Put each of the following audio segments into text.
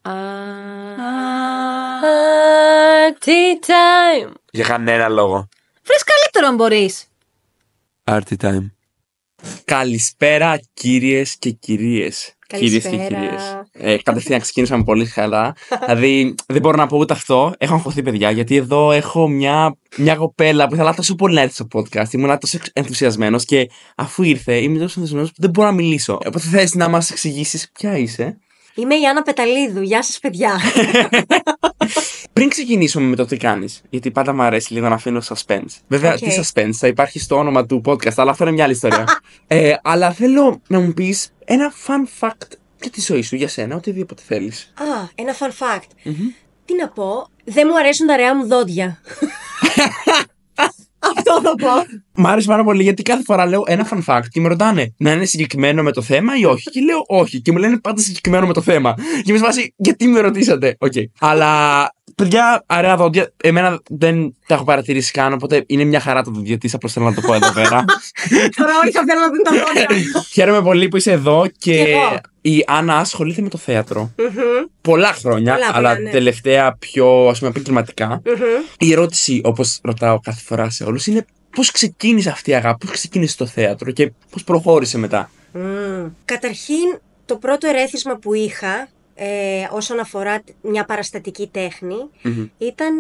Arty time. Για κανένα λόγο. Βρες καλύτερο αν μπορείς. Arty time. Καλησπέρα κυρίες και κυρίες. Κυρίες και κυρίες. Κατευθείαν ξεκίνησαμε πολύ καλά. Δηλαδή δεν μπορώ να πω ούτε αυτό. Έχω αγχωθεί, παιδιά, γιατί εδώ έχω μια κοπέλα που ήθελα τόσο πολύ να έρθει στο podcast. Ήμουν τόσο ενθουσιασμένος και αφού ήρθε είμαι τόσο ενθουσιασμένος που δεν μπορώ να μιλήσω. Οπότε θες να μας εξηγήσεις ποια είσαι? Είμαι η Άννα Πεταλίδου. Γεια σας, παιδιά. Πριν ξεκινήσουμε με το τι κάνεις, γιατί πάντα μου αρέσει λίγο να αφήνω suspense. Βέβαια, τι suspense, θα υπάρχει στο όνομα του podcast, αλλά αυτό είναι μια άλλη ιστορία. Αλλά θέλω να μου πεις ένα fun fact για τη ζωή σου, για σένα, οτιδήποτε θέλεις. Ένα fun fact. Τι να πω, δεν μου αρέσουν τα ρεά μου δόντια. Αυτό θα πω. Μ' άρεσε πάρα πολύ γιατί κάθε φορά λέω ένα fun fact και με ρωτάνε να είναι συγκεκριμένο με το θέμα ή όχι. Και λέω όχι. Και μου λένε πάντα συγκεκριμένο με το θέμα. Και με σπάσει, γιατί με ρωτήσατε. Okay. Αλλά παιδιά, αρέα δόντια, εμένα δεν τα έχω παρατηρήσει καν. Οπότε είναι μια χαρά το δοντιατή. Απλώς θέλω να το πω εδώ πέρα. Τώρα όλοι θα θέλουν να δουν τα δόντια. Χαίρομαι πολύ που είσαι εδώ και η Άννα ασχολείται με το θέατρο. Πολλά χρόνια, αλλά τελευταία πιο επαγγελματικά. Η ερώτηση, όπως ρωτάω κάθε φορά σε όλους, είναι πώς ξεκίνησε αυτή η αγάπη, πώς ξεκίνησε το θέατρο και πώς προχώρησε μετά? Καταρχήν, το πρώτο ερέθισμα που είχα όσον αφορά μια παραστατική τέχνη ήταν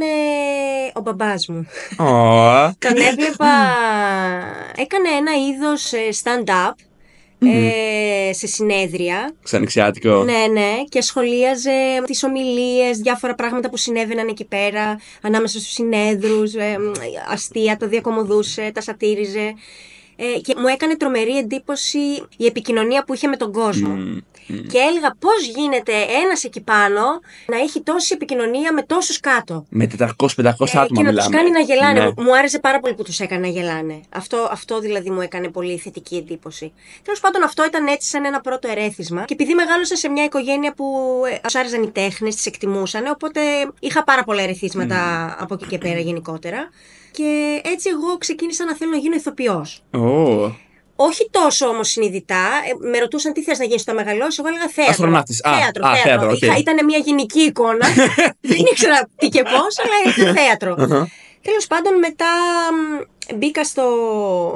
ο μπαμπάς μου. Τον έβλεπα, έκανε ένα είδος stand-up σε συνέδρια. Ξενεξιάτικο. Ναι, και σχολίαζε τις ομιλίες, διάφορα πράγματα που συνέβαιναν εκεί πέρα ανάμεσα στους συνέδρους, αστεία, το διακομωδούσε, τα σατήριζε. Και μου έκανε τρομερή εντύπωση η επικοινωνία που είχε με τον κόσμο. Και έλεγα πώς γίνεται ένας εκεί πάνω να έχει τόση επικοινωνία με τόσους κάτω. Με 400-500 άτομα και να μιλάμε. τους κάνει να γελάνε. Ναι. Μου άρεσε πάρα πολύ που τους έκανε να γελάνε. Αυτό δηλαδή μου έκανε πολύ θετική εντύπωση. Τέλος πάντων, αυτό ήταν έτσι σαν ένα πρώτο ερέθισμα. Και επειδή μεγάλωσα σε μια οικογένεια που τους άρεσαν οι τέχνες, τις εκτιμούσαν, οπότε είχα πάρα πολλά ερεθίσματα από εκεί και πέρα γενικότερα. Και έτσι εγώ ξεκίνησα να θέλω να γίνω ηθοποιός. Όχι τόσο όμως συνειδητά. Με ρωτούσαν τι θες να γίνεις όταν μεγαλώσεις. Εγώ έλεγα θέατρο. Αστροναύτης. Θέατρο. Okay. Ήταν μια γενική εικόνα. Δεν ήξερα τι και πώς, αλλά ήταν θέατρο. Τέλος πάντων, μετά μπήκα στο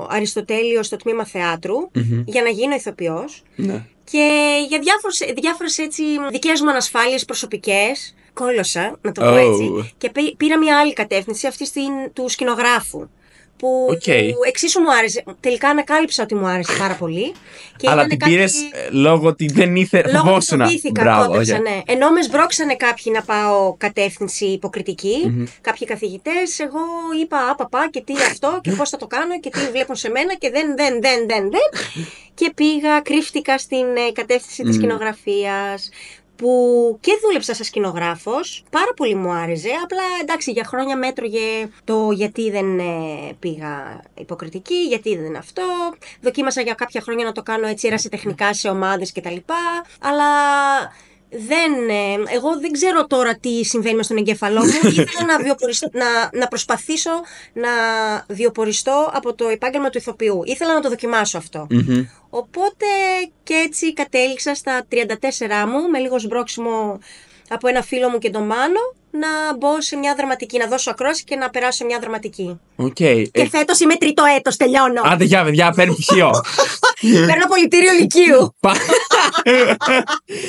Αριστοτέλειο στο τμήμα θεάτρου για να γίνω ηθοποιός. Και για διάφορες έτσι δικές μου ανασφάλειες προσωπικές κόλωσα, να το πω έτσι, και πήρα μια άλλη κατεύθυνση, αυτή του σκηνογράφου. Που εξίσου μου άρεσε. Τελικά ανακάλυψα ότι μου άρεσε πάρα πολύ. Και αλλά την πήρες λόγω ότι δεν ήθελε. Λόγω ότι φοβήθηκα, ναι. Ενώ με σμπρώξανε κάποιοι να πάω κατεύθυνση υποκριτική, κάποιοι καθηγητές, εγώ είπα παπά και τι αυτό και πώς θα το κάνω και τι βλέπουν σε μένα και δεν. Και πήγα, κρύφτηκα στην κατεύθυνση της σκηνογραφίας. Που και δούλεψα σαν σκηνογράφος, πάρα πολύ μου άρεσε, απλά εντάξει για χρόνια μέτρωγε το γιατί δεν πήγα υποκριτική, γιατί δεν αυτό, δοκίμασα για κάποια χρόνια να το κάνω έτσι ερασιτεχνικά σε ομάδες κτλ. Αλλά εγώ δεν ξέρω τώρα τι συμβαίνει μες στον εγκέφαλό μου. Ήθελα να προσπαθήσω να βιοποριστώ από το επάγγελμα του ηθοποιού. Ήθελα να το δοκιμάσω αυτό. Οπότε και έτσι κατέληξα στα 34 μου, με λίγο σμπρώξιμο από ένα φίλο μου και τον Μάνο, να μπω σε μια δραματική, να δώσω ακρόαση και να περάσω σε μια δραματική. Και φέτος είμαι τρίτο έτος, τελειώνω. Άντε για παιδιά, παίρνει πτυχίο. Παίρνω πολιτήριο λυκείου.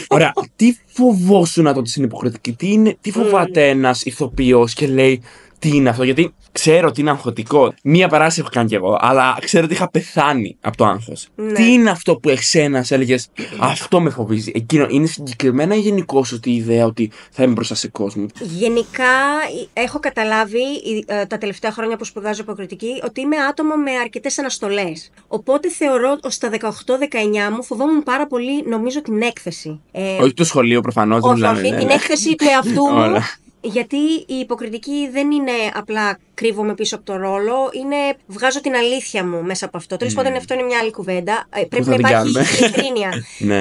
Ωραία, τι φοβόσουν να το ότι είναι υποκριτική, τι φοβάται ένας ηθοποιός και λέει τι είναι αυτό? Γιατί ξέρω ότι είναι αγχωτικό. Μία παράσταση έχω κάνει κι εγώ, αλλά ξέρω ότι είχα πεθάνει από το άγχος. Τι είναι αυτό που εσένα έλεγες, αυτό με φοβίζει? Εκείνο είναι συγκεκριμένα ή γενικώς ότι η ιδέα ότι θα είμαι μπροστά σε κόσμο? Γενικά έχω καταλάβει τα τελευταία χρόνια που σπουδάζω υποκριτική ότι είμαι άτομο με αρκετές αναστολές. Οπότε θεωρώ ότι στα 18-19 μου φοβόμουν πάρα πολύ, νομίζω, την έκθεση. Όχι το σχολείο προφανώς. Όχι, την έκθεση του εαυτού μου. Γιατί η υποκριτική δεν είναι απλά κρύβομαι πίσω από το ρόλο, είναι βγάζω την αλήθεια μου μέσα από αυτό. Τέλος πάντων, αυτό είναι μια άλλη κουβέντα. Πρέπει να υπάρχει ειλικρίνεια.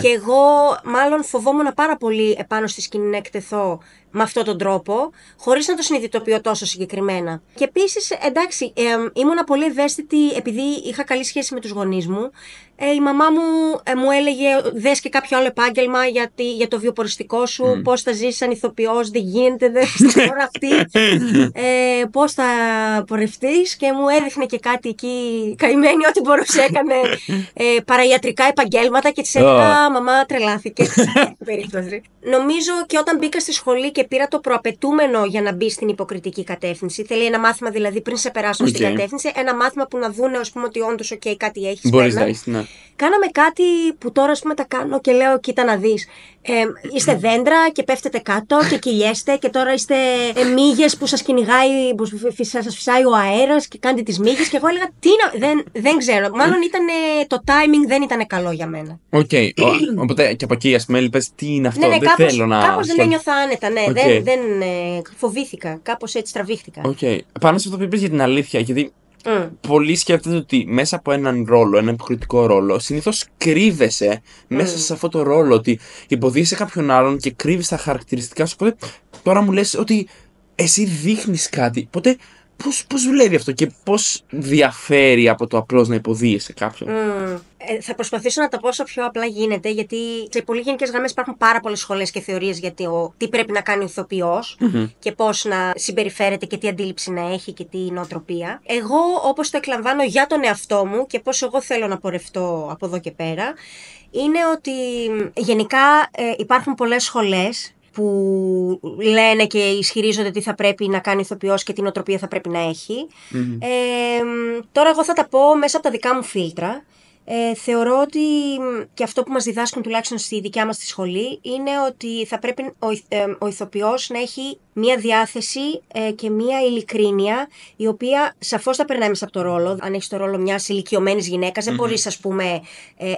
Και εγώ μάλλον φοβόμουν πάρα πολύ επάνω στη σκηνή να εκτεθώ με αυτόν τον τρόπο, χωρίς να το συνειδητοποιώ τόσο συγκεκριμένα. Και επίσης, εντάξει, ήμουνα πολύ ευαίσθητη επειδή είχα καλή σχέση με τους γονείς μου. Η μαμά μου έλεγε δες και κάποιο άλλο επάγγελμα για το βιοποριστικό σου, πώς θα ζήσεις σαν ηθοποιός, δεν γίνεται, δεν στην χώρα αυτή, πώς θα πορευτείς, και μου έδειχνε και κάτι εκεί καημένη ό,τι μπορούσε, έκανε παραϊατρικά επαγγέλματα και της έλεγα μαμά τρελάθηκε. Περίπτωση. Νομίζω και όταν μπήκα στη σχολή και πήρα το προαπαιτούμενο για να μπει στην υποκριτική κατεύθυνση, θέλει ένα μάθημα δηλαδή πριν σε περάσουν στην κατεύθυνση, ένα μάθημα που να δούνε ας πούμε ότι όντως κάτι έχεις. Μπορείς να έχεις, ναι. Κάναμε κάτι που τώρα ας πούμε τα κάνω και λέω κοίτα να δεις. Είστε δέντρα και πέφτετε κάτω και κυλιέστε και τώρα είστε μύγες που σας κυνηγάει, που σας φυσάει ο αέρας και κάνετε τις μύγες, και εγώ έλεγα δεν ξέρω, μάλλον το timing δεν ήταν καλό για μένα. Οκ, οπότε και από εκεί ας πούμε είπες τι είναι αυτό, ναι, δεν θέλω να... Κάπως δεν ένιωθα άνετα, ναι, δεν φοβήθηκα, κάπως έτσι τραβήχτηκα. Πάνω σε αυτό που είπες για την αλήθεια, γιατί πολλοί σκέφτονται ότι μέσα από έναν ρόλο, έναν υποκριτικό ρόλο, συνήθως κρύβεσαι μέσα σε αυτό το ρόλο, ότι υποδίεσαι κάποιον άλλον και κρύβεις τα χαρακτηριστικά σου. Οπότε τώρα μου λες ότι εσύ δείχνεις κάτι. Οπότε πώς δουλεύει αυτό και πώς διαφέρει από το απλώς να υποδίεσαι κάποιον? Θα προσπαθήσω να τα πω όσο πιο απλά γίνεται, γιατί σε πολύ γενικές γραμμές υπάρχουν πάρα πολλές σχολές και θεωρίες για τι πρέπει να κάνει ο ηθοποιός και πώς να συμπεριφέρεται και τι αντίληψη να έχει και τι νοοτροπία. Εγώ, όπως το εκλαμβάνω για τον εαυτό μου και πώς εγώ θέλω να πορευτώ από εδώ και πέρα, είναι ότι γενικά υπάρχουν πολλές σχολές που λένε και ισχυρίζονται τι θα πρέπει να κάνει ο ηθοποιός και τι νοοτροπία θα πρέπει να έχει. Τώρα εγώ θα τα πω μέσα από τα δικά μου φίλτρα. Θεωρώ ότι και αυτό που μας διδάσκουν τουλάχιστον στη δικιά μας τη σχολή είναι ότι θα πρέπει ο ηθοποιός να έχει μία διάθεση και μία ειλικρίνεια, η οποία σαφώς θα περνάει μέσα από το ρόλο. Αν έχεις το ρόλο μιας ηλικιωμένης γυναίκας, δεν μπορείς, ας πούμε,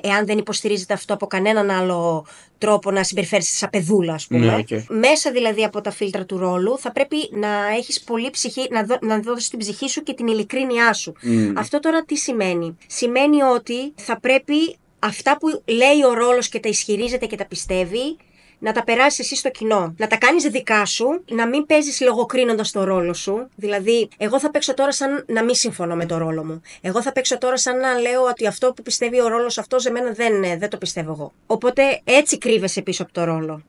εάν δεν υποστηρίζεται αυτό από κανέναν άλλο τρόπο, να συμπεριφέρεσαι σαν παιδούλα, ας πούμε. Μέσα δηλαδή από τα φίλτρα του ρόλου θα πρέπει να έχεις πολύ ψυχή, να δώσεις την ψυχή σου και την ειλικρίνειά σου. Αυτό τώρα τι σημαίνει? Σημαίνει ότι θα πρέπει αυτά που λέει ο ρόλος και τα ισχυρίζεται και τα πιστεύει, να τα περάσεις εσύ στο κοινό. Να τα κάνεις δικά σου, να μην παίζεις λογοκρίνοντας το ρόλο σου. Δηλαδή, εγώ θα παίξω τώρα σαν να μην συμφωνώ με το ρόλο μου. Εγώ θα παίξω τώρα σαν να λέω ότι αυτό που πιστεύει ο ρόλος αυτός, εμένα δεν το πιστεύω εγώ. Οπότε έτσι κρύβεσαι πίσω από το ρόλο.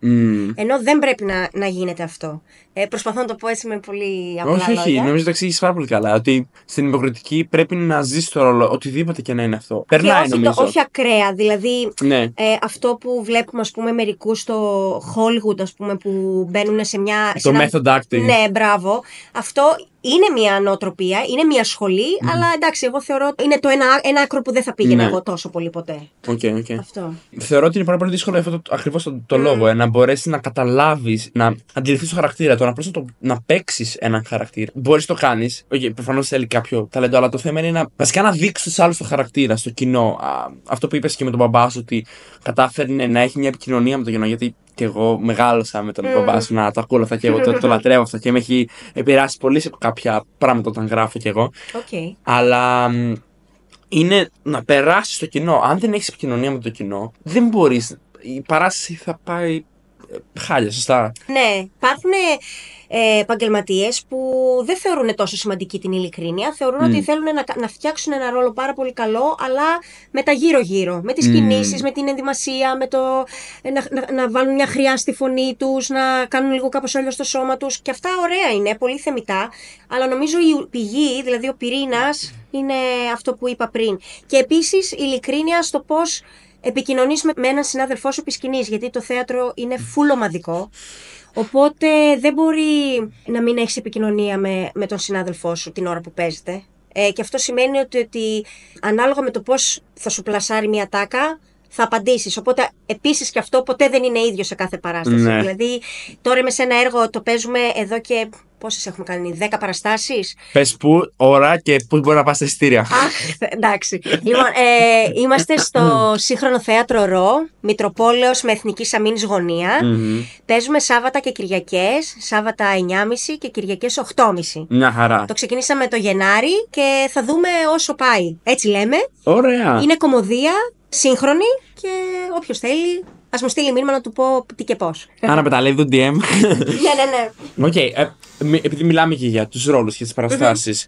Ενώ δεν πρέπει να γίνεται αυτό. Προσπαθώ να το πω έτσι με πολύ απλά λόγια. Όχι, νομίζω το εξήγησες πάρα πολύ καλά. Ότι στην υποκριτική πρέπει να ζεις το ρόλο, οτιδήποτε και να είναι αυτό. Περνάει, νομίζω. Όχι ακραία. Δηλαδή, αυτό που βλέπουμε, ας πούμε, μερικούς στο Hollywood, ας πούμε, που μπαίνουν σε μια... Το method acting. Ναι, μπράβο. Αυτό είναι μια νοοτροπία, είναι μια σχολή, αλλά εντάξει, εγώ θεωρώ ότι είναι το ένα άκρο που δεν θα πήγαινε εγώ τόσο πολύ ποτέ. Αυτό. Θεωρώ ότι είναι πάρα πολύ δύσκολο αυτό ακριβώς το λόγο, να μπορέσεις να καταλάβεις, να αντιληφθείς το χαρακτήρα, το απλώς να παίξεις έναν χαρακτήρα. Μπορείς το κάνεις, προφανώς θέλει κάποιο ταλέντο, αλλά το θέμα είναι βασικά να δείξεις στους άλλους το χαρακτήρα, στο κοινό. Αυτό που είπες και με τον μπαμπά σου, ότι κατάφερε να έχει μια επικοινωνία με το κοινό, γιατί και εγώ μεγάλωσα με τον μπαμπά σου να το ακούω αυτά και εγώ το λατρεύω αυτό και με έχει επηρεάσει πολύ σε κάποια πράγματα όταν γράφω κι εγώ. Αλλά είναι να περάσεις στο κοινό. Αν δεν έχεις επικοινωνία με το κοινό, δεν μπορείς. Η παράσταση θα πάει χάλια, σωστά. Ναι, υπάρχουν επαγγελματίες που δεν θεωρούν τόσο σημαντική την ειλικρίνεια. Θεωρούν ότι θέλουν να φτιάξουν ένα ρόλο πάρα πολύ καλό, αλλά με τα γύρω-γύρω. Με τις κινήσεις, με την ενδυμασία, με το να βάλουν μια χρειά στη φωνή τους, να κάνουν λίγο κάπως όλο στο σώμα τους. Και αυτά ωραία είναι, πολύ θεμιτά. Αλλά νομίζω η πηγή, δηλαδή ο πυρήνας, είναι αυτό που είπα πριν. Και επίσης ειλικρίνεια στο πώς επικοινωνείς με έναν συνάδελφό σου επί σκηνής, γιατί το θέατρο είναι full ομαδικό. Οπότε δεν μπορεί να μην έχεις επικοινωνία με τον συνάδελφό σου την ώρα που παίζετε. Και αυτό σημαίνει ότι ανάλογα με το πώς θα σου πλασάρει μια τάκα, θα απαντήσεις. Οπότε επίσης και αυτό ποτέ δεν είναι ίδιο σε κάθε παράσταση. Δηλαδή τώρα είμαι σε ένα έργο, το παίζουμε εδώ και Πόσες έχουμε κάνει, 10 παραστάσεις. Πες πού, ώρα και πού μπορεί να πας στα εισιτήρια. Αχ, εντάξει. Λοιπόν, είμαστε στο Σύγχρονο Θέατρο Ρο, Μητροπόλεως με Εθνική Αμήνης γωνία. Παίζουμε Σάββατα και Κυριακές, Σάββατα 9.30 και Κυριακές 8.30. Μια χαρά. Το ξεκινήσαμε το Γενάρη και θα δούμε όσο πάει. Έτσι λέμε. Ωραία. Είναι κωμωδία, σύγχρονη και όποιος θέλει, ας μου στείλει μήνυμα να του πω τι και πώς. Άρα πεταλέδι το DM. Ναι. Οκ, επειδή μιλάμε και για τους ρόλους και τις παραστάσεις,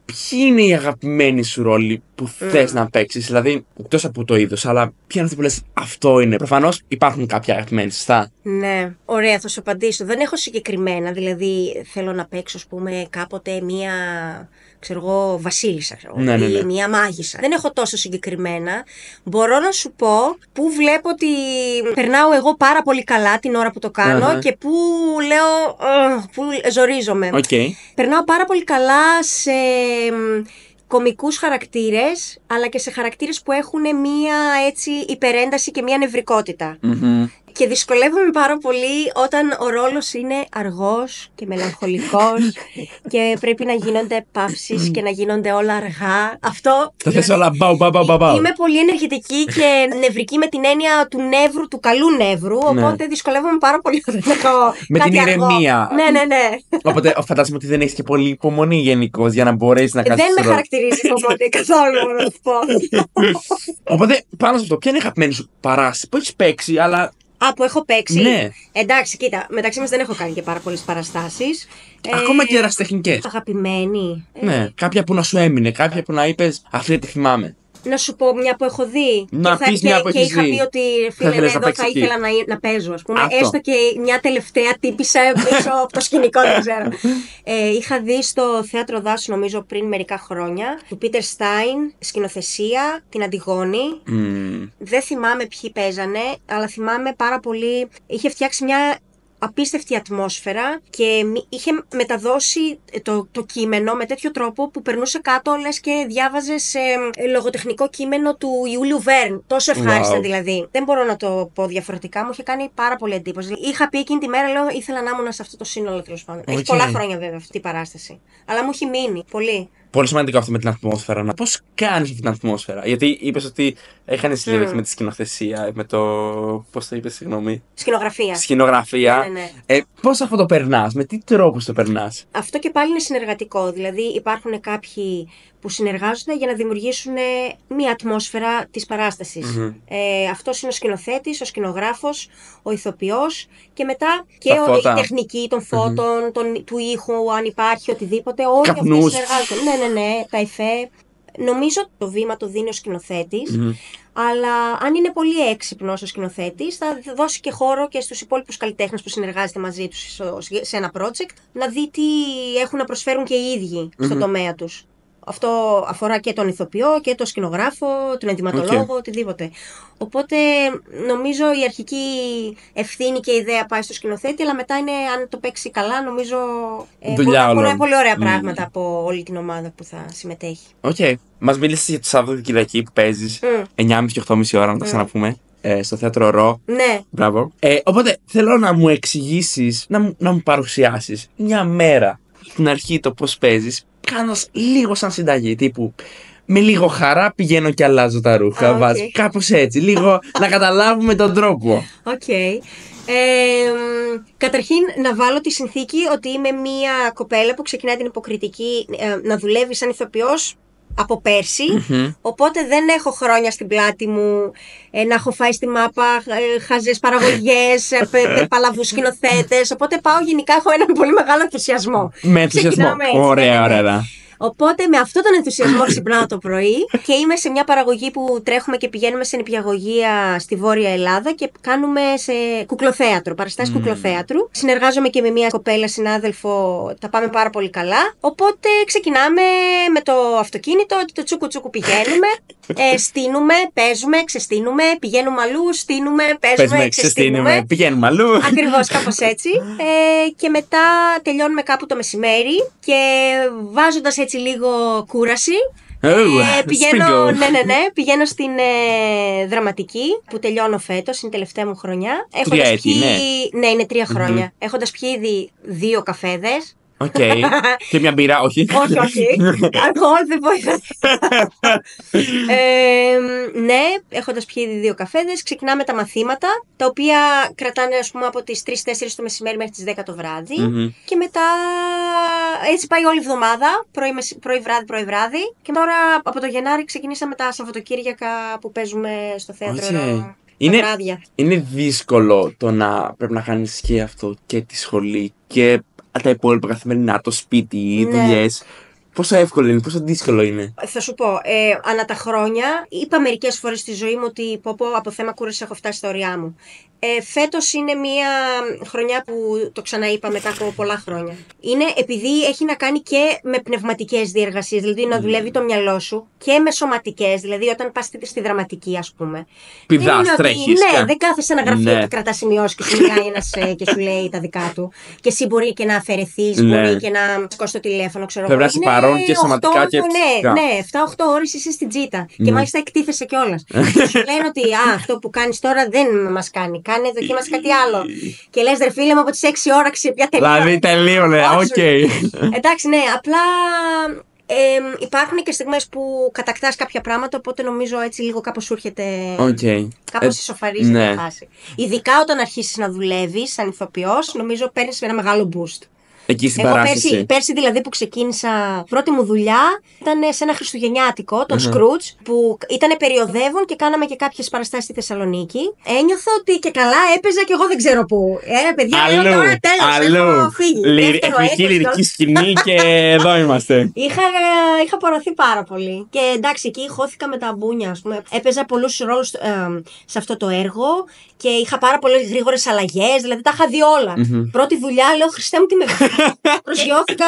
ποιοι είναι οι αγαπημένοι σου ρόλοι που θες να παίξεις, δηλαδή εκτός από το είδος, αλλά ποιοι είναι αυτοί που λες αυτό είναι. Προφανώς υπάρχουν κάποια αγαπημένοι, σωστά. Ναι, ωραία, θα σου απαντήσω. Δεν έχω συγκεκριμένα, δηλαδή θέλω να παίξω, ας πούμε, κάποτε μία, ξέρω εγώ, βασίλισσα, ή μία μάγισσα. Δεν έχω τόσο συγκεκριμένα. Μπορώ να σου πω που βλέπω ότι περνάω εγώ πάρα πολύ καλά την ώρα που το κάνω και που λέω, που ζορίζομαι. Περνάω πάρα πολύ καλά σε κωμικούς χαρακτήρες, αλλά και σε χαρακτήρες που έχουν μία έτσι υπερένταση και μία νευρικότητα. Και δυσκολεύομαι πάρα πολύ όταν ο ρόλος είναι αργός και μελαγχολικός και πρέπει να γίνονται παύσεις και να γίνονται όλα αργά. Αυτό. Το θες όλα μπαου. Είμαι πολύ ενεργητική και νευρική με την έννοια του νεύρου, του καλού νεύρου. Οπότε δυσκολεύομαι πάρα πολύ όταν έχω. Με την ηρεμία. Ναι. Οπότε φαντάζομαι ότι δεν έχεις και πολύ υπομονή γενικώς για να μπορέσεις να κάνεις. Δεν με χαρακτηρίζει υπομονή καθόλου, να σου πω. Οπότε πάνω σε αυτό, ποια είναι η αγαπημένη σου παράσταση που έχεις παίξει, αλλά. Που έχω παίξει. Ναι. Εντάξει, κοίτα, μεταξύ μας δεν έχω κάνει και πάρα πολλές παραστάσεις. Ακόμα και ερασιτεχνικές. Αγαπημένη. Ναι, κάποια που να σου έμεινε, κάποια που να είπες αυτή τη θυμάμαι. Να σου πω μια που έχω δει. Να πεις μια που έχεις δει. Και είχα πει ότι φίλε, εδώ θα ήθελα να παίζω, ας πούμε. Έστω και μια τελευταία τύπησα πίσω από το σκηνικό, δεν ξέρω. Είχα δει στο Θέατρο Δάσου, νομίζω πριν μερικά χρόνια, του Πίτερ Στάιν, σκηνοθεσία, την Αντιγόνη. Δεν θυμάμαι ποιοι παίζανε, αλλά θυμάμαι πάρα πολύ. Είχε φτιάξει μια απίστευτη ατμόσφαιρα και είχε μεταδώσει το κείμενο με τέτοιο τρόπο που περνούσε κάτω λες και διάβαζες λογοτεχνικό κείμενο του Ιούλιου Βέρν. Τόσο ευχάριστα δηλαδή. Δεν μπορώ να το πω διαφορετικά, μου είχε κάνει πάρα πολύ εντύπωση. Είχα πει εκείνη τη μέρα, λέω, ήθελα να ήμουν σε αυτό το σύνολο τέλος πάντων. Έχει πολλά χρόνια βέβαια αυτή η παράσταση. Αλλά μου έχει μείνει πολύ. Πολύ σημαντικό αυτό με την ατμόσφαιρα. Πώς κάνεις αυτή την ατμόσφαιρα, γιατί είπες ότι είχαν συνδέξει με τη σκηνοθεσία, με το. Πώς το είπες, συγγνώμη. Σκηνογραφία. Ναι. Πώς αυτό το περνάς, με τι τρόπους το περνάς. Αυτό και πάλι είναι συνεργατικό. Δηλαδή υπάρχουν κάποιοι που συνεργάζονται για να δημιουργήσουν μία ατμόσφαιρα της παράστασης. Αυτός είναι ο σκηνοθέτης, ο σκηνογράφος, ο ηθοποιός και μετά και η τεχνική των φώτων, του ήχου, αν υπάρχει οτιδήποτε. Όλοι αυτοί συνεργάζονται. Ναι, τα εφέ. Νομίζω το βήμα το δίνει ο σκηνοθέτης, αλλά αν είναι πολύ έξυπνος ο σκηνοθέτης, θα δώσει και χώρο και στους υπόλοιπους καλλιτέχνες που συνεργάζεται μαζί τους σε ένα project, να δει τι έχουν να προσφέρουν και οι ίδιοι στον τομέα τους. Αυτό αφορά και τον ηθοποιό και τον σκηνογράφο, τον ενδυματολόγο, οτιδήποτε. Οπότε νομίζω η αρχική ευθύνη και η ιδέα πάει στο σκηνοθέτη, αλλά μετά είναι, αν το παίξει καλά, νομίζω πολλά πολύ ωραία πράγματα από όλη την ομάδα που θα συμμετέχει. Μας μίλησες για το Σάββατο και Κυριακή που παίζεις 9.30 και 8.30 ώρα, να τα ξαναπούμε. Στο Θέατρο Ρο. Ναι. Μπράβο. Οπότε θέλω να μου εξηγήσεις, να μου παρουσιάσεις μια μέρα στην αρχή το πώς παίζεις. Κάνω λίγο σαν συνταγή, τύπου με λίγο χαρά πηγαίνω και αλλάζω τα ρούχα. Κάπως έτσι, λίγο να καταλάβουμε τον τρόπο. Καταρχήν να βάλω τη συνθήκη ότι είμαι μια κοπέλα που ξεκινάει την υποκριτική να δουλεύει σαν ηθοποιός από πέρσι, οπότε δεν έχω χρόνια στην πλάτη μου να έχω φάει στη μάπα χαζές παραγωγές, παλαβούς σκηνοθέτες, οπότε πάω γενικά, έχω έναν πολύ μεγάλο ενθουσιασμό. Με ενθουσιασμό, ωραία. Οπότε με αυτόν τον ενθουσιασμό ξυπνάω το πρωί και είμαι σε μια παραγωγή που τρέχουμε και πηγαίνουμε σε νηπιαγωγεία στη Βόρεια Ελλάδα και κάνουμε σε κουκλοθέατρο, παραστάσεις κουκλοθέατρου. Συνεργάζομαι και με μια κοπέλα συνάδελφο, τα πάμε πάρα πολύ καλά. Οπότε ξεκινάμε με το αυτοκίνητο, το τσούκου τσούκου πηγαίνουμε, στείνουμε, παίζουμε, ξεστείνουμε, πηγαίνουμε αλλού, στείνουμε, παίζουμε, ξεστείνουμε. Πηγαίνουμε αλλού. Ακριβώς, κάπως έτσι. Και μετά τελειώνουμε κάπου το μεσημέρι και βάζοντας έτσι λίγο κούραση. Πηγαίνω στην δραματική που τελειώνω φέτος, είναι η τελευταία μου χρονιά. Ναι, είναι 3 χρόνια. Έχοντας πιει ήδη 2 καφέδες, Οκ. Και μια μπύρα, όχι. Όχι. Αλκοόλ δεν βοηθάει. Ναι, έχοντας πιει ήδη 2 καφέδες, ξεκινάμε τα μαθήματα, τα οποία κρατάνε, ας πούμε, από τις 3-4 το μεσημέρι μέχρι τις 10 το βράδυ. Και μετά έτσι πάει όλη η εβδομάδα, πρωί βράδυ. Και τώρα από το Γενάρη ξεκινήσαμε τα Σαββατοκύριακα που παίζουμε στο θέατρο. Είναι δύσκολο το να πρέπει να κάνεις και αυτό και τη σχολή και τα υπόλοιπα καθημερινά, το σπίτι, οι δουλειές. Πόσο εύκολο είναι, πόσο δύσκολο είναι. Θα σου πω, ανά τα χρόνια είπα μερικές φορές στη ζωή μου ότι από θέμα κούραση έχω φτάσει στα ωριά μου. Φέτος είναι μια χρονιά που το ξαναείπα μετά από πολλά χρόνια. Είναι επειδή έχει να κάνει και με πνευματικές διεργασίες, δηλαδή να δουλεύει το μυαλό σου, και με σωματικές, δηλαδή όταν πας στη δραματική, ας πούμε. Πηδάς, τρέχεις. Ναι, δεν κάθεσαι σε ένα γραφείο και κρατάς σημειώσεις και σου μιλάει ένας και σου λέει τα δικά του. Και εσύ μπορεί και να αφαιρεθείς, μπορεί και να σκόσεις το τηλέφωνο, ξέρω εγώ. Πρέπει να είσαι παρόν και σωματικά και φυσικά. Ναι, 7-8 ώρες είσαι στην τσίτα. Και μάλιστα εκτίθεσαι κιόλας. Σου λένε ότι αυτό που κάνεις τώρα δεν μας κάνει. Κάνε, δοκίμασε κάτι άλλο. Και λες, ρε φίλε μου, από τις 6 ώρα πια τελείω. Δηλαδή τελείωνε, οκ. Εντάξει, ναι, απλά υπάρχουν και στιγμές που κατακτάς κάποια πράγματα, οπότε νομίζω έτσι λίγο κάπως σου έρχεται. Κάπως ισοφαρίζει τη φάση. Ειδικά όταν αρχίσεις να δουλεύεις σαν ηθοποιός, νομίζω παίρνεις ένα μεγάλο boost. Εκεί στην παράσταση. Πέρσι δηλαδή που ξεκίνησα, πρώτη μου δουλειά ήταν σε ένα χριστουγεννιάτικο, τον Scrooge, που ήταν περιοδεύον και κάναμε και κάποιες παραστάσεις στη Θεσσαλονίκη. Ένιωθα ότι και καλά έπαιζα και εγώ δεν ξέρω πού. Παιδιά, τώρα τέλος, έχω φύγει. Εθνική λυρική σκηνή και εδώ είμαστε. Είχα πορωθεί πάρα πολύ. Και εντάξει, εκεί χώθηκα με τα μπούνια, ας πούμε. Έπαιζα πολλούς ρόλους σε αυτό το έργο και είχα πάρα πολλές γρήγορες αλλαγές, δηλαδή τα είχα δει όλα. Πρώτη δουλειά, λέω, Χριστέ μου τι μεγάλη. Προσγειώθηκα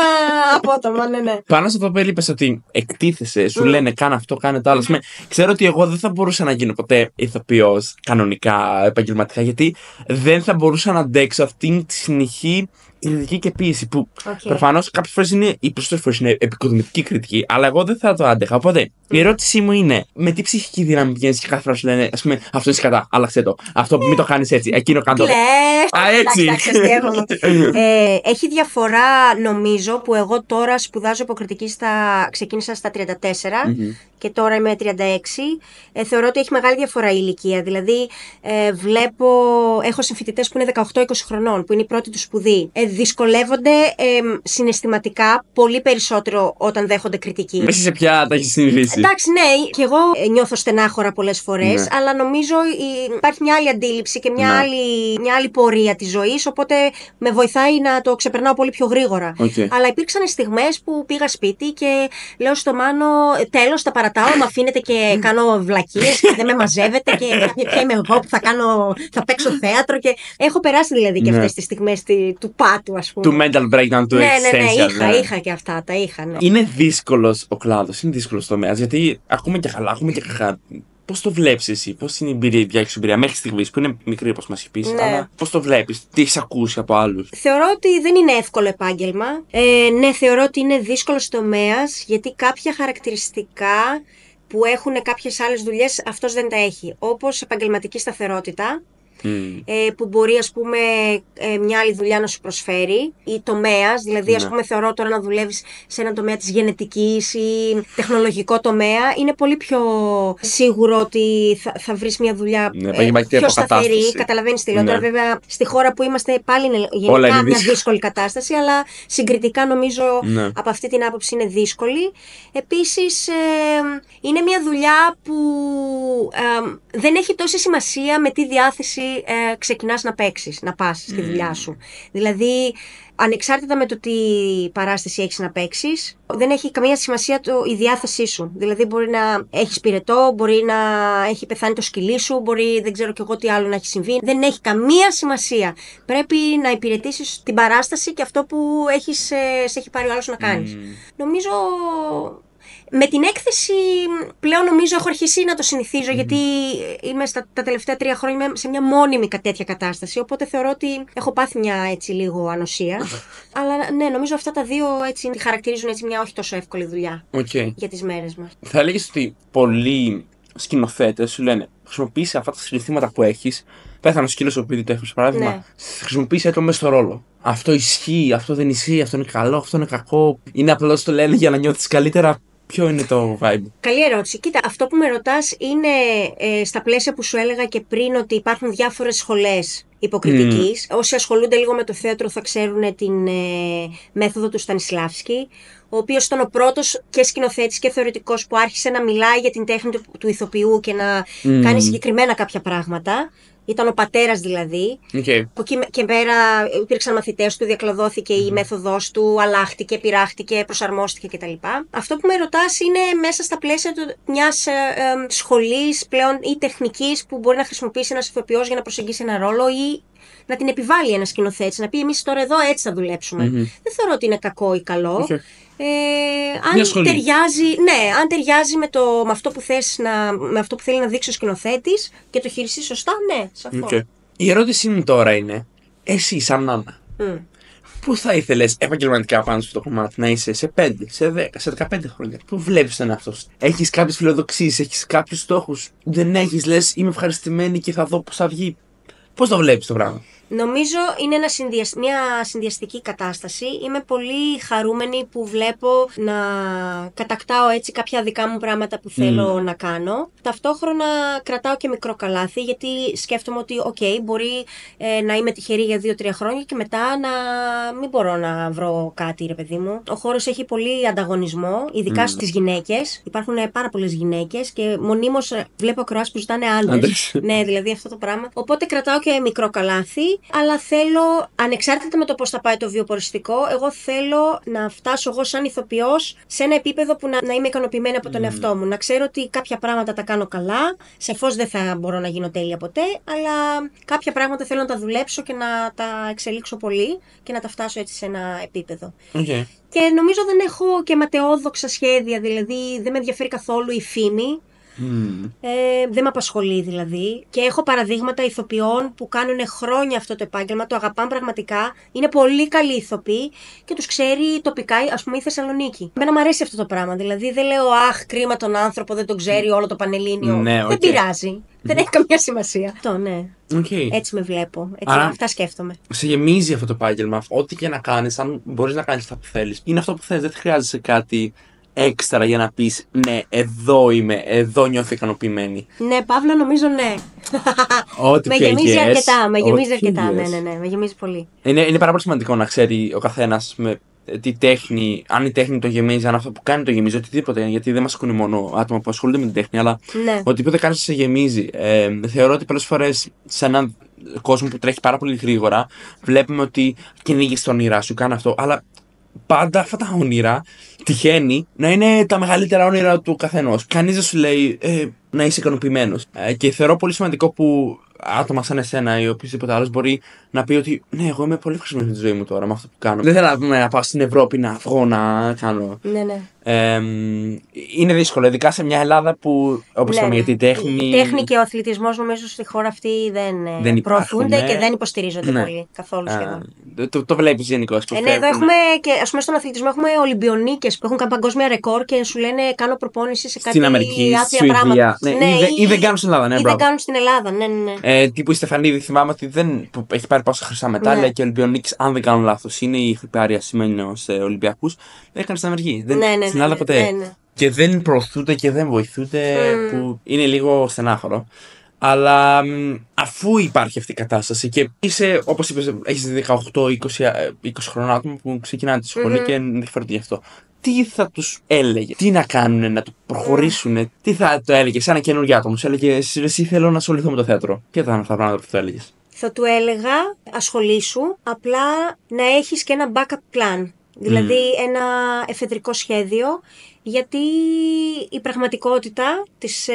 απότομα, ναι. Πάνω σε αυτό που είπες ότι εκτίθεσαι, σου λένε κάνε αυτό, κάνε το άλλο. Ξέρω ότι εγώ δεν θα μπορούσα να γίνω ποτέ ηθοποιός κανονικά, επαγγελματικά, γιατί δεν θα μπορούσα να αντέξω αυτήν τη συνεχή κριτική και πίεση που προφανώς κάποιες φορές είναι, ή περισσότερες φορές είναι επικοδομητική κριτική, αλλά εγώ δεν θα το άντεχα. Οπότε η ερώτησή μου είναι, με τι ψυχική δύναμη πηγαίνεις και κάθε φορά σου λένε, ας πούμε, αυτό είσαι κατά, άλλαξε το. Αυτό μην το κάνεις έτσι, εκείνο κάνε το. Έτσι. Έχει διαφορά, νομίζω, που εγώ τώρα σπουδάζω υποκριτική ξεκίνησα στα 34 και τώρα είμαι 36. Θεωρώ ότι έχει μεγάλη διαφορά η ηλικία. Δηλαδή, έχω συμφοιτητές που είναι 18-20 χρονών, που είναι η πρώτη του σπουδή. Δυσκολεύονται συναισθηματικά πολύ περισσότερο όταν δέχονται κριτική. Εσύ σε ποια τα έχεις συνηθίσει? Εντάξει, ναι, και εγώ νιώθω στενάχωρα πολλές φορές, αλλά νομίζω υπάρχει μια άλλη αντίληψη και μια άλλη πορεία της ζωής, οπότε με βοηθάει να το ξεπερνάω πολύ πιο γρήγορα. Αλλά υπήρξαν στιγμές που πήγα σπίτι και λέω στο Μάνο, τέλος, τα παρατάω, με αφήνετε και κάνω βλακίες και δεν με μαζεύετε και ποια είμαι εγώ που θα παίξω θέατρο και έχω περάσει δηλαδή και αυτές τις στιγμές του πάτου, ας πούμε. Του mental breakdown, του existential. Ναι, είχα και αυτά, τα είχα. Ναι. Είναι δύσκολος ο κλάδος, είναι δύσκολος τομέας, γιατί ακούμε και καλά, ακούμε και κακά. Πώς το βλέπεις εσύ, πώς είναι η εμπειρία, εμπειρία μέχρι στιγμής, που είναι μικρή όπως μας είπες, αλλά πώς το βλέπεις, τι έχεις ακούσει από άλλους? Θεωρώ ότι δεν είναι εύκολο επάγγελμα. Ναι, θεωρώ ότι είναι δύσκολος τομέας, γιατί κάποια χαρακτηριστικά που έχουν κάποιες άλλες δουλειές αυτός δεν τα έχει. Όπως επαγγελματική σταθερότητα. Που μπορεί, ας πούμε, μια άλλη δουλειά να σου προσφέρει, ή τομέας, δηλαδή ας πούμε θεωρώ τώρα να δουλεύεις σε ένα τομέα της γενετικής ή τεχνολογικό τομέα, είναι πολύ πιο σίγουρο ότι θα βρεις μια δουλειά πιο σταθερή, καταλαβαίνεις τι λέω. Τώρα βέβαια στη χώρα που είμαστε πάλι είναι γενικά μια δύσκολη κατάσταση, αλλά συγκριτικά νομίζω από αυτή την άποψη είναι δύσκολη. Επίσης είναι μια δουλειά που δεν έχει τόση σημασία με τι διάθεση ξεκινάς να παίξεις, να πας στη δουλειά σου. Δηλαδή, ανεξάρτητα με το τι παράσταση έχεις να παίξεις, δεν έχει καμία σημασία η διάθεσή σου. Δηλαδή, μπορεί να έχεις πυρετό, μπορεί να έχει πεθάνει το σκυλί σου, μπορεί δεν ξέρω κι εγώ τι άλλο να έχει συμβεί. Δεν έχει καμία σημασία. Πρέπει να υπηρετήσεις την παράσταση και αυτό που σε έχει πάρει ο άλλος να κάνεις. Νομίζω. Με την έκθεση πλέον νομίζω έχω αρχίσει να το συνηθίζω, γιατί είμαι τα τελευταία 3 χρόνια σε μια μόνιμη τέτοια κατάσταση, οπότε θεωρώ ότι έχω πάθει μια έτσι λίγο ανοσία. Αλλά ναι, νομίζω αυτά τα δύο έτσι χαρακτηρίζουν έτσι μια όχι τόσο εύκολη δουλειά για τις μέρες μας. Θα έλεγες ότι πολλοί σκηνοθέτες σου λένε χρησιμοποιήσει αυτά τα συναισθήματα που έχεις Πέθανε ο σκύλος ο παιδί τέφος, παράδειγμα. Ναι. Χρησιμοποίησε το μέσα στο ρόλο. Αυτό ισχύει, αυτό δεν ισχύει, αυτό είναι καλό, αυτό είναι κακό. Είναι απλώς το λένε για να νιώθεις καλύτερα. Ποιο είναι το vibe? Καλή ερώτηση. Κοίτα, αυτό που με ρωτάς είναι στα πλαίσια που σου έλεγα και πριν ότι υπάρχουν διάφορες σχολές υποκριτικής. Όσοι ασχολούνται λίγο με το θέατρο θα ξέρουν την μέθοδο του Στανισλάβσκι, ο οποίος ήταν ο πρώτος και σκηνοθέτης και θεωρητικός που άρχισε να μιλάει για την τέχνη του ηθοποιού και να κάνει συγκεκριμένα κάποια πράγματα. Ήταν ο πατέρας δηλαδή. Okay. Από εκεί και πέρα υπήρξαν μαθητές του, διακλαδώθηκε η μέθοδος του, αλλάχτηκε, πειράχτηκε, προσαρμόστηκε κτλ. Αυτό που με ρωτάς είναι μέσα στα πλαίσια μιας σχολής πλέον ή τεχνικής που μπορεί να χρησιμοποιήσει ένας ηθοποιός για να προσεγγίσει ένα ρόλο ή να την επιβάλλει ένας σκηνοθέτης. Να πει εμείς τώρα εδώ έτσι θα δουλέψουμε. Δεν θεωρώ ότι είναι κακό ή καλό. Okay. Αν ταιριάζει με αυτό που με αυτό που θέλει να δείξει ο σκηνοθέτης και το χειριστεί σωστά, ναι, σαφώς. Okay. Η ερώτησή μου τώρα είναι, εσύ σαν Άννα, πού θα ήθελες επαγγελματικά πάνω στο κομμάτι να είσαι σε 5, σε 10, σε 15 χρόνια? Πού βλέπεις τον εαυτό σου? Έχεις κάποιες φιλοδοξίες, έχεις κάποιους στόχους? Δεν έχεις, λες είμαι ευχαριστημένη και θα δω πώς θα βγει? Πώς το βλέπεις το πράγμα? Νομίζω είναι μια συνδυαστική κατάσταση. Είμαι πολύ χαρούμενη που βλέπω να κατακτάω έτσι κάποια δικά μου πράγματα που θέλω να κάνω. Ταυτόχρονα κρατάω και μικρό καλάθι, γιατί σκέφτομαι ότι μπορεί να είμαι τυχερή για 2-3 χρόνια και μετά να μην μπορώ να βρω κάτι, ρε παιδί μου. Ο χώρος έχει πολύ ανταγωνισμό, ειδικά στις γυναίκες. Υπάρχουν πάρα πολλές γυναίκες και μονίμως βλέπω ακροάσεις που ζητάνε άντρες. Ναι, δηλαδή αυτό το πράγμα. Οπότε κρατάω και μικρό καλάθι. Αλλά θέλω, ανεξάρτητα με το πώς θα πάει το βιοποριστικό, εγώ θέλω να φτάσω εγώ σαν ηθοποιός σε ένα επίπεδο που να είμαι ικανοποιημένη από τον εαυτό μου. Να ξέρω ότι κάποια πράγματα τα κάνω καλά. Σαφώς δεν θα μπορώ να γίνω τέλεια ποτέ, αλλά κάποια πράγματα θέλω να τα δουλέψω και να τα εξελίξω πολύ και να τα φτάσω έτσι σε ένα επίπεδο. Okay. Και νομίζω δεν έχω και ματαιόδοξα σχέδια, δηλαδή δεν με ενδιαφέρει καθόλου η φήμη. Δεν με απασχολεί δηλαδή. Και έχω παραδείγματα ηθοποιών που κάνουν χρόνια αυτό το επάγγελμα, το αγαπάνε πραγματικά, είναι πολύ καλοί ηθοποιοί και τους ξέρει τοπικά, ας πούμε η Θεσσαλονίκη. Εμένα μου αρέσει αυτό το πράγμα. Δηλαδή δεν λέω αχ, κρίμα τον άνθρωπο, δεν τον ξέρει όλο το Πανελλήνιο. Ναι, δεν πειράζει. Δεν έχει καμία σημασία. Αυτό, ναι. Okay. Έτσι με βλέπω. Άρα, αυτά σκέφτομαι. Σε γεμίζει αυτό το επάγγελμα. Ό,τι και να κάνεις, αν μπορείς να κάνεις αυτά που θέλεις, είναι αυτό που θες. Δεν χρειάζεσαι κάτι έξτρα για να πεις ναι, εδώ είμαι, εδώ νιώθω ικανοποιημένη. Ναι, Παύλο, νομίζω ναι. Ό,τι με γεμίζει αρκετά. Με γεμίζει αρκετά. Ναι, με γεμίζει πολύ. Είναι πάρα πολύ σημαντικό να ξέρει ο καθένας τι τέχνη, αν η τέχνη το γεμίζει, αν αυτό που κάνει το γεμίζει, οτιδήποτε. Γιατί δεν μας ακούνε μόνο άτομα που ασχολούνται με την τέχνη, αλλά οτιδήποτε κάνει σε γεμίζει. Θεωρώ ότι πολλές φορές σε έναν κόσμο που τρέχει πάρα πολύ γρήγορα, βλέπουμε ότι κυνήγεις τα όνειρά σου, κάνει αυτό, αλλά πάντα αυτά τα όνειρα τυχαίνει να είναι τα μεγαλύτερα όνειρα του καθενός. Κανείς δεν σου λέει να είσαι ικανοποιημένος. Και θεωρώ πολύ σημαντικό που άτομα σαν εσένα ή οποιοδήποτε άλλος μπορεί να πει ότι ναι, εγώ είμαι πολύ ευχαριστημένος με τη ζωή μου τώρα με αυτό που κάνω. Δεν θέλω να πάω στην Ευρώπη να βγω να κάνω. Ναι. Είναι δύσκολο, ειδικά σε μια Ελλάδα που, όπως είπαμε, γιατί η τέχνη και ο αθλητισμός νομίζω στη χώρα αυτή δεν προωθούνται και δεν υποστηρίζονται πολύ καθόλου σχεδόν. Το βλέπεις γενικώς. Ναι, εδώ έχουμε και ας πούμε στον αθλητισμό έχουμε Ολυμπιονίκες που έχουν κάνει παγκόσμια ρεκόρ και σου λένε κάνω προπόνηση σε κάτι άθλια πράγματα. Ή δεν κάνουν στην Ελλάδα. Ή δεν κάνουν στην Ελλάδα, ναι. Τύπου η Στεφανίδη, θυμάμαι ότι που έχει πάρει πόσα χρυσά μετάλλια και Ολυμπιονίκης, αν δεν κάνω λάθος, είναι η χρυπάρια σημαίνει σε Ολυμπιακούς, έκανε στην Αμερική. Στην Ελλάδα ποτέ. Ναι. Και δεν προωθούνται και δεν βοηθούνται, που είναι λίγο στενάχωρο. Αλλά αφού υπάρχει αυτή η κατάσταση και είσαι, όπως είπες, έχεις 18-20 χρόνια άτομα που ξεκινάνε τη σχολή και ενδιαφέρονται γι' αυτό. Τι θα τους έλεγε, τι να κάνουν, να το προχωρήσουν, τι θα το έλεγε σε ένα καινούργιο άτομο? Σου έλεγε εσύ θέλω να ασχοληθώ με το θέατρο. Ποια θα είναι αυτά τα πράγματα που το έλεγες? Θα του έλεγα ασχολήσου, απλά να έχεις και ένα backup plan. Δηλαδή ένα εφεδρικό σχέδιο, γιατί η πραγματικότητα της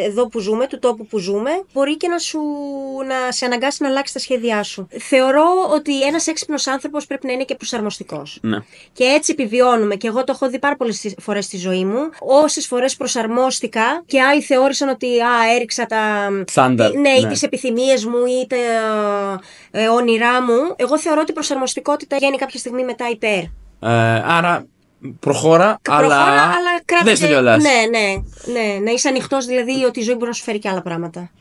εδώ που ζούμε, του τόπου που ζούμε, μπορεί και να σε αναγκάσει να αλλάξει τα σχέδιά σου. Θεωρώ ότι ένας έξυπνος άνθρωπος πρέπει να είναι και προσαρμοστικός. Ναι. Και έτσι επιβιώνουμε. Και εγώ το έχω δει πάρα πολλές φορές στη ζωή μου. Όσες φορές προσαρμόστηκα και άλλοι θεώρησαν ότι έριξα τα στάνταρ, ή τις επιθυμίες μου ή τα όνειρά μου. Εγώ θεωρώ ότι η προσαρμοστικότητα βγαίνει κάποια στιγμή μετά υπέρ. Άρα προχώρα, αλλά δεν στο κιόλας. Ναι. Να είσαι ανοιχτός, δηλαδή ότι η ζωή μπορεί να σου φέρει και άλλα πράγματα.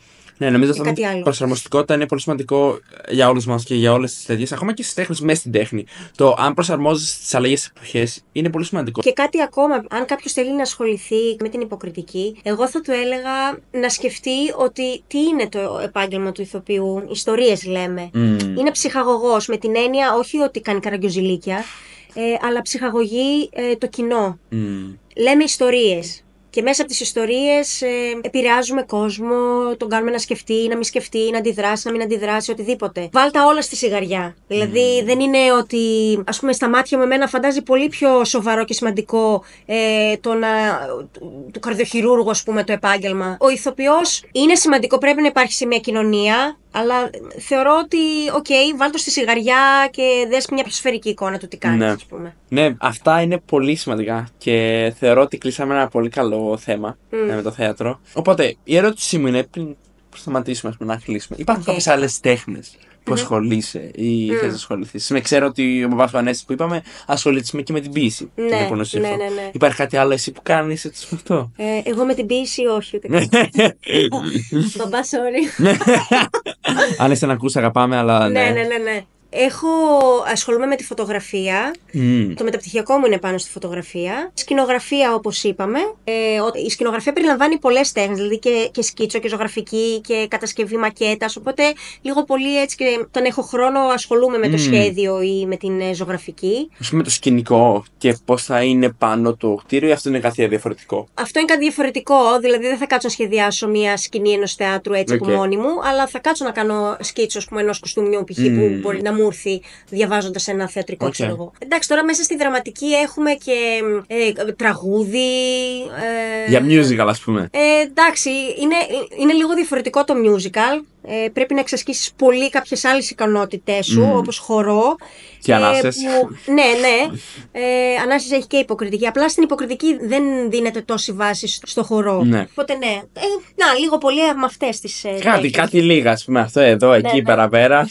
Ναι, νομίζω ότι η προσαρμοστικότητα είναι πολύ σημαντικό για όλους μας και για όλες τις τέτοιες, ακόμα και στις τέχνες, μέσα στην τέχνη. Το αν προσαρμόζεσαι στις αλλαγές της εποχής είναι πολύ σημαντικό. Και κάτι ακόμα, αν κάποιος θέλει να ασχοληθεί με την υποκριτική, εγώ θα του έλεγα να σκεφτεί ότι τι είναι το επάγγελμα του ηθοποιού. Ιστορίες λέμε. Είναι ψυχαγωγός, με την έννοια όχι ότι κάνει καραγκιόζηλίκια, αλλά ψυχαγωγεί το κοινό. Λέμε ιστορίες. Και μέσα από τις ιστορίες επηρεάζουμε κόσμο, τον κάνουμε να σκεφτεί, να μην σκεφτεί, να αντιδράσει, να μην αντιδράσει, οτιδήποτε. Βάλτα όλα στη σιγαριά. Δηλαδή δεν είναι ότι, ας πούμε, στα μάτια μου εμένα φαντάζει πολύ πιο σοβαρό και σημαντικό του καρδιοχειρούργου, ας πούμε, το επάγγελμα. Ο ηθοποιός είναι σημαντικό, πρέπει να υπάρχει σε μια κοινωνία, αλλά θεωρώ ότι, βάλ' το στη σιγαριά και δες μια πιο σφαιρική εικόνα του τι κάνει, ας πούμε. Ναι, αυτά είναι πολύ σημαντικά και θεωρώ ότι κλείσαμε ένα πολύ καλό θέμα με το θέατρο. Οπότε, η ερώτησή μου είναι, πριν σταματήσουμε να κλείσουμε, υπάρχουν κάποιες άλλες τέχνες που ασχολείσαι ή θες να ασχοληθείς? Με ξέρω ότι ο μπαμπάς Ανέστη που είπαμε ασχολείται και με την ποίηση. Ναι. Υπάρχει κάτι άλλο εσύ που κάνεις έτσι με αυτό? Εγώ με την ποίηση όχι ούτε καν. Μπαμπά, sorry. Αν είσαι να ακούς, αγαπάμε, αλλά ναι. Ασχολούμαι με τη φωτογραφία. Το μεταπτυχιακό μου είναι πάνω στη φωτογραφία. Σκηνογραφία, όπως είπαμε. Η σκηνογραφία περιλαμβάνει πολλές τέχνες, δηλαδή και σκίτσο και ζωγραφική και κατασκευή μακέτας. Οπότε λίγο πολύ έτσι και όταν έχω χρόνο ασχολούμαι με το σχέδιο ή με την ζωγραφική. Ας πούμε το σκηνικό και πώς θα είναι πάνω το κτίριο, ή αυτό είναι κάτι διαφορετικό? Αυτό είναι κάτι διαφορετικό. Δηλαδή δεν θα κάτσω να σχεδιάσω μια σκηνή ενός θεάτρου έτσι από μόνη μου, αλλά θα κάτσω να κάνω σκίτσο ενός κουστούμιου π.χ. που μπορεί να μου έρθει διαβάζοντας ένα θεατρικό, ξέρω εγώ. Εντάξει, τώρα μέσα στη δραματική έχουμε και τραγούδι. Για musical, ας πούμε. Εντάξει, είναι λίγο διαφορετικό το musical. Πρέπει να εξασκήσεις πολύ κάποιες άλλες ικανότητές σου, όπως χορό. Και ανάσες. Ναι. Ανάσες έχει και υποκριτική. Απλά στην υποκριτική δεν δίνεται τόση βάση στο χορό. Ναι. Οπότε ναι. Λίγο πολύ με αυτές τις. Κάτι λίγα, ας πούμε. Αυτό εδώ, εκεί, πέρα.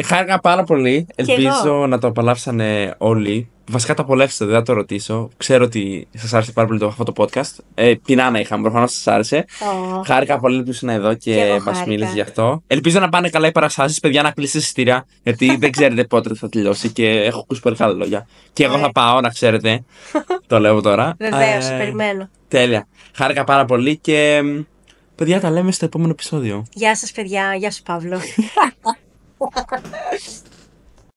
Χάρηκα πάρα πολύ. Ελπίζω να το απολαύσανε όλοι. Βασικά το απολαύσατε, δεν θα το ρωτήσω. Ξέρω ότι σας άρεσε πάρα πολύ αυτό το podcast. Πεινάνα είχαμε, προφανώς σας άρεσε. Χάρηκα πολύ που ήσουν εδώ και μας μίλησες γι' αυτό. Ελπίζω να πάνε καλά οι παραστάσεις, παιδιά, να κλείσετε εισιτήρια. Γιατί δεν ξέρετε πότε θα τελειώσει και έχω ακούσει πολύ καλά λόγια. Και εγώ θα πάω, να ξέρετε. Το λέω τώρα. Βεβαίως, περιμένω. Τέλεια. Χάρηκα πάρα πολύ και. Παιδιά, τα λέμε στο επόμενο επεισόδιο. Γεια σας, παιδιά. Γεια σου, Παύλο.